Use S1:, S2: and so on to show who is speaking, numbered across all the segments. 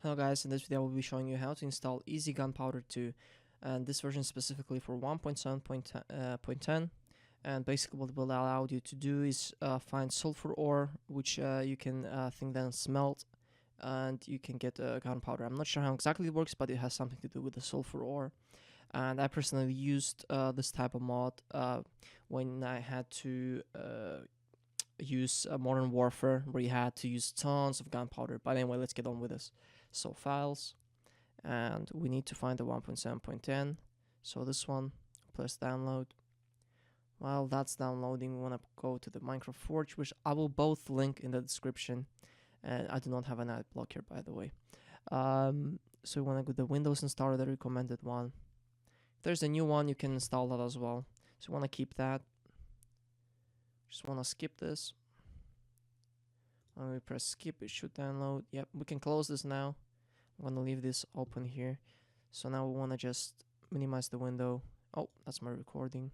S1: Hello guys, in this video I will be showing you how to install Easy Gunpowder 2, and this version specifically for 1.7.10. And basically what it will allow you to do is find sulfur ore, which you can think then smelt, and you can get gunpowder. I'm not sure how exactly it works, but it has something to do with the sulfur ore. And I personally used this type of mod when I had to use Modern Warfare, where you had to use tons of gunpowder. But anyway, let's get on with this. So files, and we need to find the 1.7.10. So this one, press download. While that's downloading, we want to go to the Minecraft Forge, which I will both link in the description. And I do not have an ad block here, by the way. So we want to go to the Windows installer, the recommended one. If there's a new one, you can install that as well. So you want to keep that. Just want to skip this. When we press skip, it should download. Yep, we can close this now. I'm going to leave this open here. So now we want to just minimize the window. Oh, that's my recording.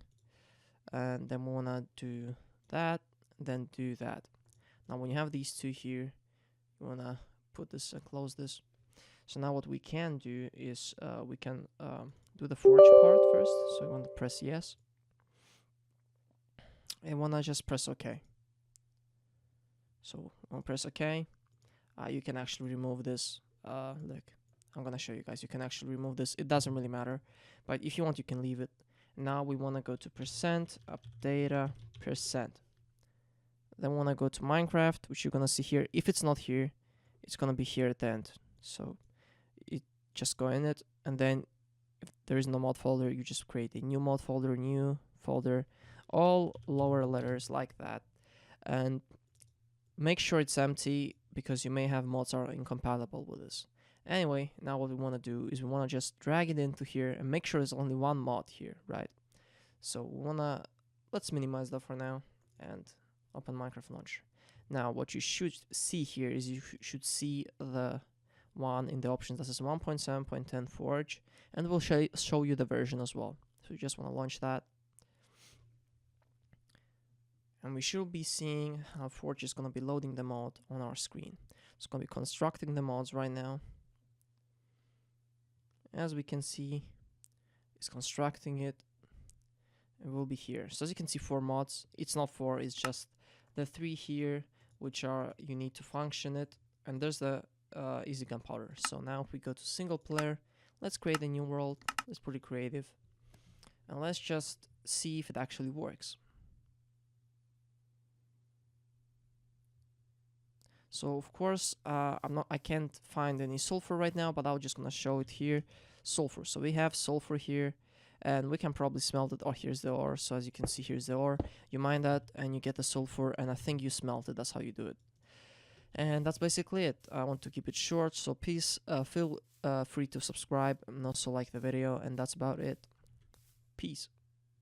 S1: And then we want to do that, then do that. Now when you have these two here, you want to put this and close this. So now what we can do is we can do the forge part first. So we want to press yes. And want to just press OK. So when we press OK, you can actually remove this. Look, I'm gonna show you guys. You can actually remove this. It doesn't really matter, but if you want, you can leave it. Now we want to go to percent updata percent. Then we want to go to Minecraft, which you're gonna see here. If it's not here, it's gonna be here at the end. So it just go in it, and then if there is no mod folder, you just create a new mod folder, new folder, all lower letters like that, and make sure it's empty because you may have mods are incompatible with this. Anyway, now what we want to do is we want to just drag it into here and make sure there's only one mod here, right? So we want to, let's minimize that for now and open Minecraft Launcher. Now what you should see here is you should see the one in the options that says 1.7.10 Forge, and we'll show you the version as well. So you just want to launch that. And we should be seeing how Forge is going to be loading the mod on our screen. It's going to be constructing the mods right now. As we can see, it's constructing it. It will be here. So as you can see, 4 mods. It's not 4, it's just the 3 here, which are you need to function it. And there's the Easy Gunpowder. So now if we go to single player, let's create a new world. Let's put it creative. And let's just see if it actually works. So of course, I can't find any sulfur right now, but I'm just gonna show it here. Sulfur. So we have sulfur here, and we can probably smelt it. Oh, here's the ore. So as you can see, here's the ore. You mine that, and you get the sulfur, and I think you smelt it. That's how you do it. And that's basically it. I want to keep it short, so please feel free to subscribe and also like the video, and that's about it. Peace.